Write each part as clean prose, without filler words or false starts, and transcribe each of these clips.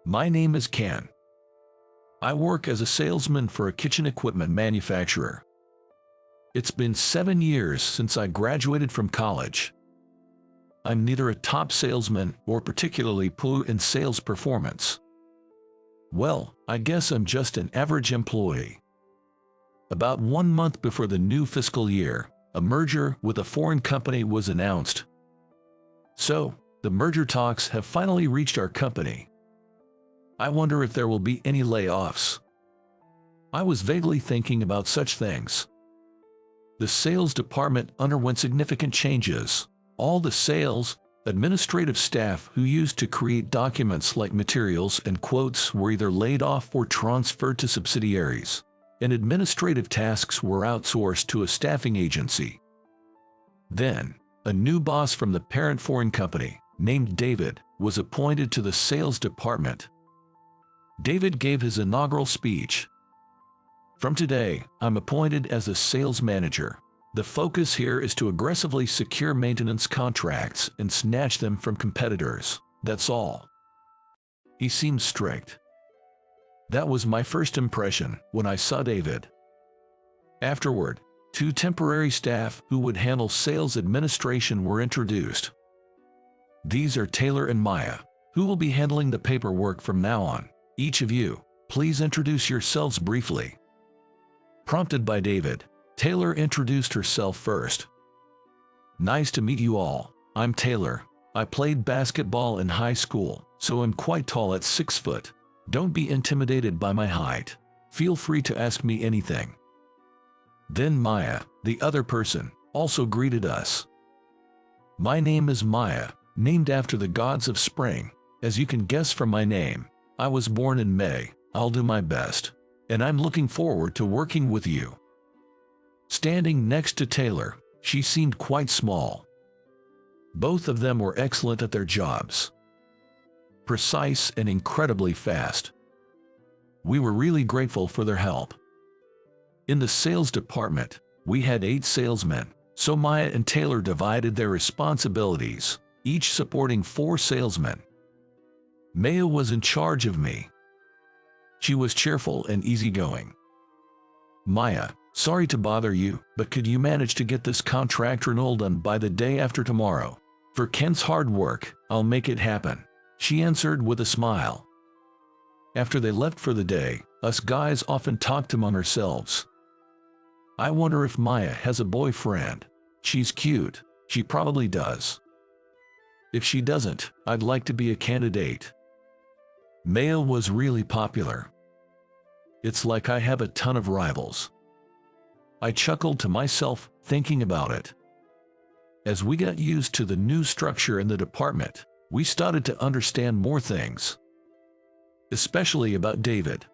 My name is Ken. I work as a salesman for a kitchen equipment manufacturer. It's been 7 years since I graduated from college. I'm neither a top salesman or particularly poor in sales performance. Well, I guess I'm just an average employee. About 1 month before the new fiscal year, a merger with a foreign company was announced. So, the merger talks have finally reached our company. I wonder if there will be any layoffs. I was vaguely thinking about such things. The sales department underwent significant changes. All the sales, administrative staff who used to create documents like materials and quotes were either laid off or transferred to subsidiaries, and administrative tasks were outsourced to a staffing agency. Then, a new boss from the parent foreign company, named David, was appointed to the sales department. David gave his inaugural speech. From today, I'm appointed as a sales manager. The focus here is to aggressively secure maintenance contracts and snatch them from competitors. That's all. He seemed strict. That was my first impression when I saw David. Afterward, 2 temporary staff who would handle sales administration were introduced. These are Taylor and Maya, who will be handling the paperwork from now on. Each of you, please introduce yourselves briefly. Prompted by David, Taylor introduced herself first. Nice to meet you all. I'm Taylor. I played basketball in high school, so I'm quite tall at 6 foot. Don't be intimidated by my height. Feel free to ask me anything. Then Maya, the other person, also greeted us. My name is Maya, named after the gods of spring. As you can guess from my name, I was born in May. I'll do my best, and I'm looking forward to working with you. Standing next to Taylor, she seemed quite small. Both of them were excellent at their jobs. Precise and incredibly fast. We were really grateful for their help. In the sales department, we had 8 salesmen, so Maya and Taylor divided their responsibilities, each supporting 4 salesmen. Maya was in charge of me. She was cheerful and easygoing. Maya, sorry to bother you, but could you manage to get this contract renewal done by the day after tomorrow? For Ken's hard work, I'll make it happen, she answered with a smile. After they left for the day, us guys often talked among ourselves. I wonder if Maya has a boyfriend. She's cute. She probably does. If she doesn't, I'd like to be a candidate. Maya was really popular. It's like I have a ton of rivals. I chuckled to myself, thinking about it. As we got used to the new structure in the department, we started to understand more things. Especially about David.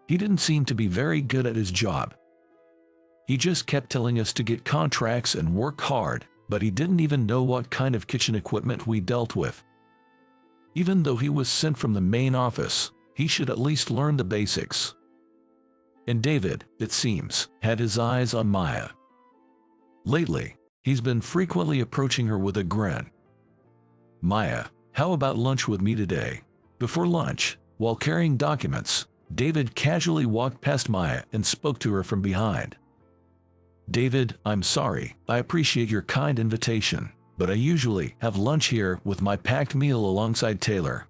He didn't seem to be very good at his job. He just kept telling us to get contracts and work hard, but he didn't even know what kind of kitchen equipment we dealt with. Even though he was sent from the main office, he should at least learn the basics. And David, it seems, had his eyes on Maya. Lately, he's been frequently approaching her with a grin. Maya, how about lunch with me today? Before lunch, while carrying documents, David casually walked past Maya and spoke to her from behind. David, I'm sorry, I appreciate your kind invitation, but I usually have lunch here with my packed meal alongside Taylor.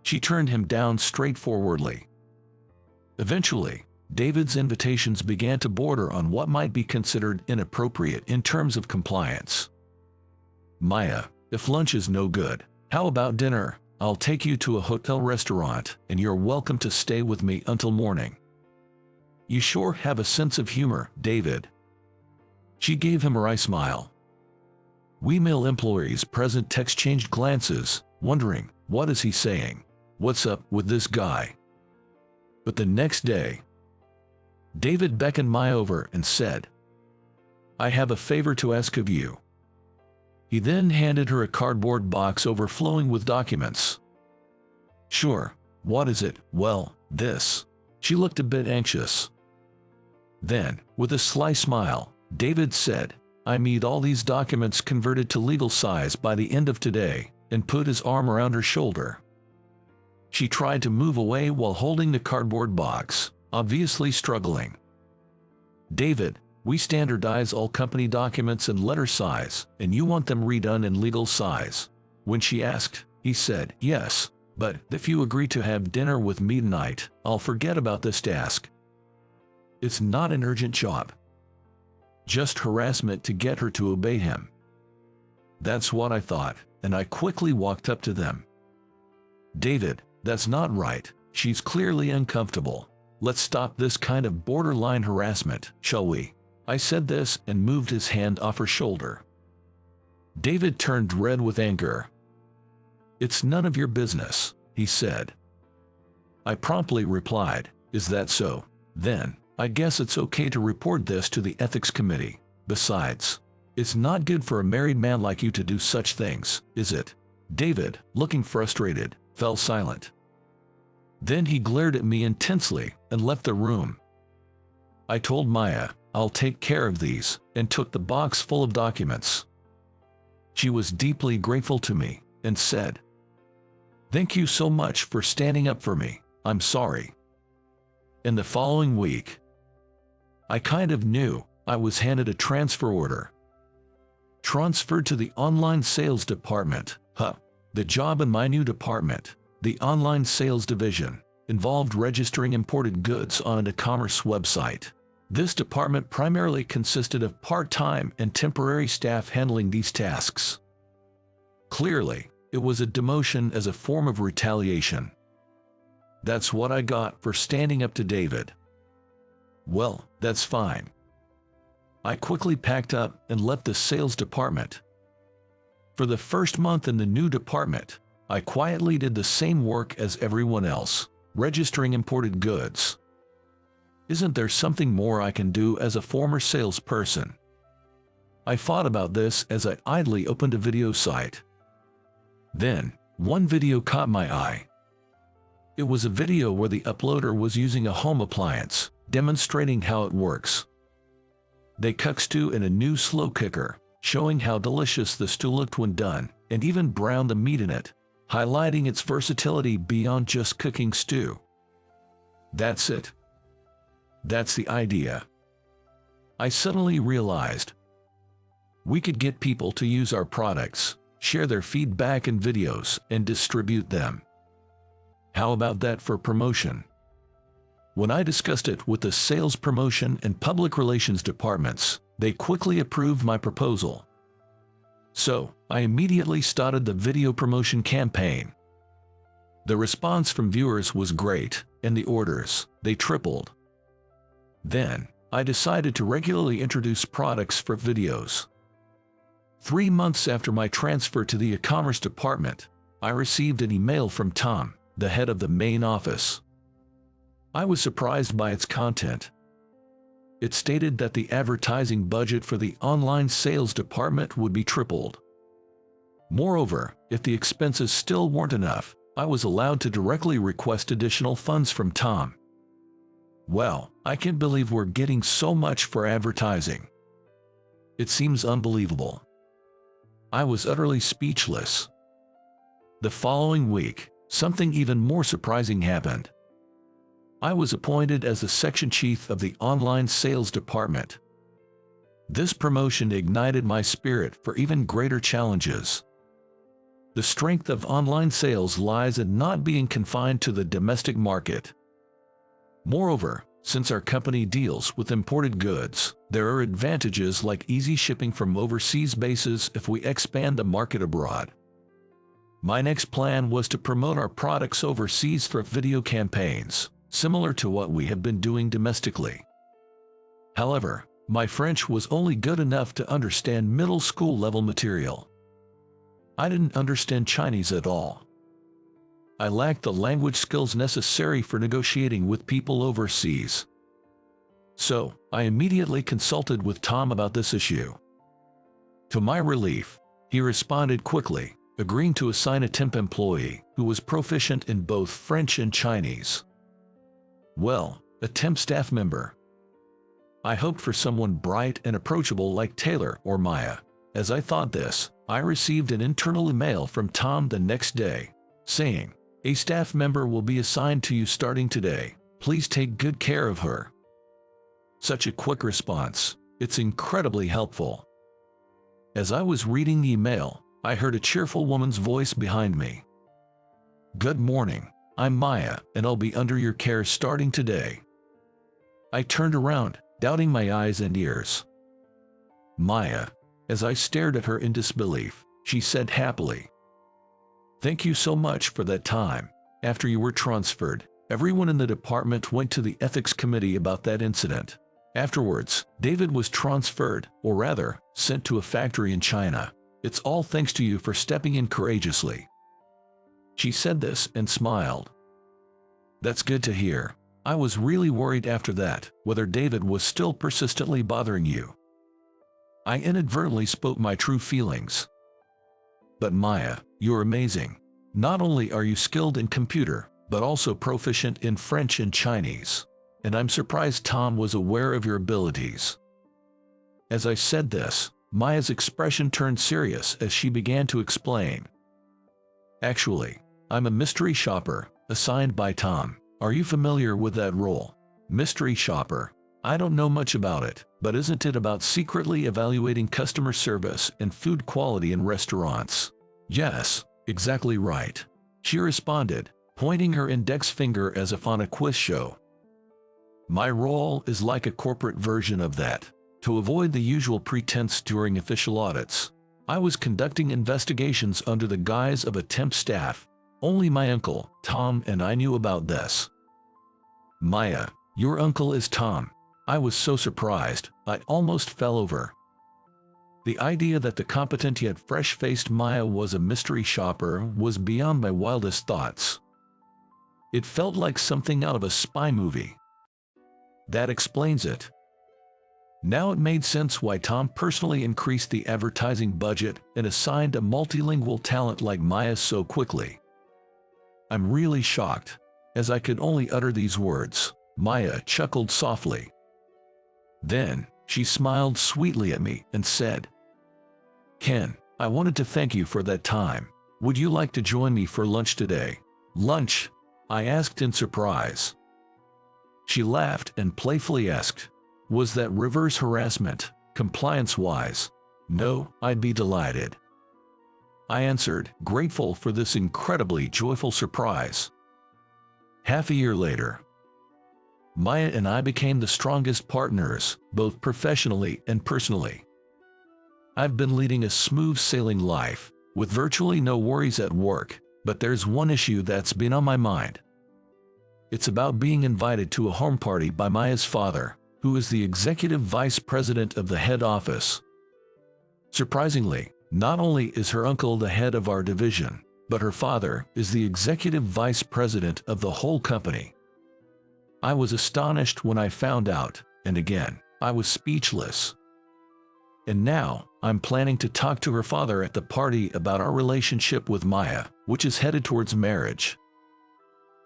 She turned him down straightforwardly. Eventually, David's invitations began to border on what might be considered inappropriate in terms of compliance. Maya, if lunch is no good, how about dinner? I'll take you to a hotel restaurant, and you're welcome to stay with me until morning. You sure have a sense of humor, David. She gave him a wry smile. We male employees present exchanged glances, wondering, what is he saying? What's up with this guy? But the next day, David beckoned Maya over and said, I have a favor to ask of you. He then handed her a cardboard box overflowing with documents. Sure, what is it? Well, this. She looked a bit anxious. Then, with a sly smile, David said, I need all these documents converted to legal size by the end of today, and put his arm around her shoulder. She tried to move away while holding the cardboard box, obviously struggling. "David, we standardize all company documents in letter size, and you want them redone in legal size." When she asked, he said, "Yes, but if you agree to have dinner with me tonight, I'll forget about this task. It's not an urgent job. Just harassment to get her to obey him." That's what I thought, and I quickly walked up to them. "David, that's not right. She's clearly uncomfortable. Let's stop this kind of borderline harassment, shall we?" I said this and moved his hand off her shoulder. David turned red with anger. "It's none of your business," he said. I promptly replied, "Is that so? Then, I guess it's okay to report this to the ethics committee. Besides, it's not good for a married man like you to do such things, is it?" David, looking frustrated, fell silent. Then he glared at me intensely and left the room. I told Maya, "I'll take care of these," and took the box full of documents. She was deeply grateful to me and said, "Thank you so much for standing up for me. I'm sorry." In the following week, I kind of knew. I was handed a transfer order. Transferred to the online sales department. The job in my new department, the online sales division, involved registering imported goods on an e-commerce website. This department primarily consisted of part-time and temporary staff handling these tasks. Clearly, it was a demotion as a form of retaliation. That's what I got for standing up to David. Well, that's fine. I quickly packed up and left the sales department. For the first month in the new department, I quietly did the same work as everyone else, registering imported goods. Isn't there something more I can do as a former salesperson? I thought about this as I idly opened a video site. Then, one video caught my eye. It was a video where the uploader was using a home appliance, demonstrating how it works. They cooked stew in a new slow cooker, showing how delicious the stew looked when done, and even browned the meat in it, highlighting its versatility beyond just cooking stew. That's it. That's the idea. I suddenly realized we could get people to use our products, share their feedback in videos, and distribute them. How about that for promotion? When I discussed it with the sales promotion and public relations departments, they quickly approved my proposal. So, I immediately started the video promotion campaign. The response from viewers was great, and the orders, they tripled. Then, I decided to regularly introduce products for videos. 3 months after my transfer to the e-commerce department, I received an email from Tom, the head of the main office. I was surprised by its content. It stated that the advertising budget for the online sales department would be tripled. Moreover, if the expenses still weren't enough, I was allowed to directly request additional funds from Tom. Well, I can't believe we're getting so much for advertising. It seems unbelievable. I was utterly speechless. The following week, something even more surprising happened. I was appointed as the section chief of the online sales department. This promotion ignited my spirit for even greater challenges. The strength of online sales lies in not being confined to the domestic market. Moreover, since our company deals with imported goods, there are advantages like easy shipping from overseas bases if we expand the market abroad. My next plan was to promote our products overseas through video campaigns, similar to what we have been doing domestically. However, my French was only good enough to understand middle school level material. I didn't understand Chinese at all. I lacked the language skills necessary for negotiating with people overseas. So, I immediately consulted with Tom about this issue. To my relief, he responded quickly, agreeing to assign a temp employee who was proficient in both French and Chinese. Well, a temp staff member. I hoped for someone bright and approachable like Taylor or Maya. As I thought this, I received an internal email from Tom the next day, saying, A staff member will be assigned to you starting today. Please take good care of her. Such a quick response. It's incredibly helpful. As I was reading the email, I heard a cheerful woman's voice behind me. Good morning. I'm Maya, and I'll be under your care starting today. I turned around, doubting my eyes and ears. Maya. As I stared at her in disbelief, she said happily, "Thank you so much for that time. After you were transferred, everyone in the department went to the ethics committee about that incident. Afterwards, David was transferred, or rather, sent to a factory in China. It's all thanks to you for stepping in courageously." She said this and smiled. That's good to hear. I was really worried after that, whether David was still persistently bothering you. I inadvertently spoke my true feelings. But Maya, you're amazing. Not only are you skilled in computer, but also proficient in French and Chinese. And I'm surprised Tom was aware of your abilities. As I said this, Maya's expression turned serious as she began to explain. Actually, I'm a mystery shopper, assigned by Tom. Are you familiar with that role? Mystery shopper. I don't know much about it, but isn't it about secretly evaluating customer service and food quality in restaurants? Yes, exactly right. She responded, pointing her index finger as if on a quiz show. My role is like a corporate version of that. To avoid the usual pretense during official audits, I was conducting investigations under the guise of a temp staff. Only my uncle, Tom, and I knew about this. Maya, your uncle is Tom. I was so surprised, I almost fell over. The idea that the competent yet fresh-faced Maya was a mystery shopper was beyond my wildest thoughts. It felt like something out of a spy movie. That explains it. Now it made sense why Tom personally increased the advertising budget and assigned a multilingual talent like Maya so quickly. I'm really shocked. As I could only utter these words, Maya chuckled softly. Then, she smiled sweetly at me and said, "Ken, I wanted to thank you for that time. Would you like to join me for lunch today?" "Lunch?" I asked in surprise. She laughed and playfully asked, "Was that reverse harassment, compliance-wise?" "No, I'd be delighted," I answered, grateful for this incredibly joyful surprise. Half a year later, Maya and I became the strongest partners, both professionally and personally. I've been leading a smooth sailing life, with virtually no worries at work, but there's one issue that's been on my mind. It's about being invited to a home party by Maya's father, who is the executive vice president of the head office. Surprisingly, not only is her uncle the head of our division, but her father is the executive vice president of the whole company. I was astonished when I found out, and again, I was speechless. And now, I'm planning to talk to her father at the party about our relationship with Maya, which is headed towards marriage.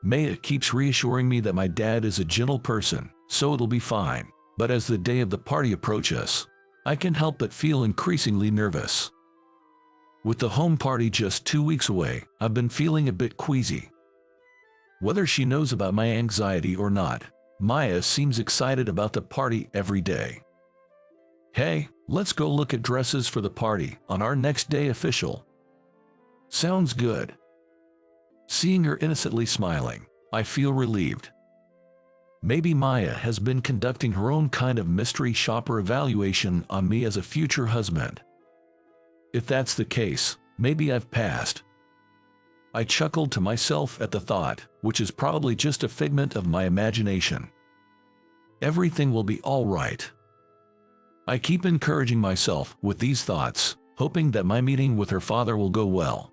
Maya keeps reassuring me that my dad is a gentle person, so it'll be fine, but as the day of the party approaches, I can't help but feel increasingly nervous. With the home party just 2 weeks away, I've been feeling a bit queasy. Whether she knows about my anxiety or not, Maya seems excited about the party every day. "Hey, let's go look at dresses for the party on our next day official." Sounds good. Seeing her innocently smiling, I feel relieved. Maybe Maya has been conducting her own kind of mystery shopper evaluation on me as a future husband. If that's the case, maybe I've passed. I chuckled to myself at the thought, which is probably just a figment of my imagination. Everything will be all right. I keep encouraging myself with these thoughts, hoping that my meeting with her father will go well.